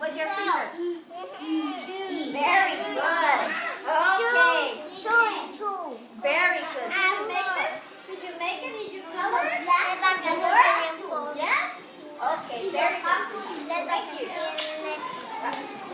with your fingers. Very good. Okay. Very good. Did you make this? Did you make it? Did you color it? Yes? Okay, very good. Thank you.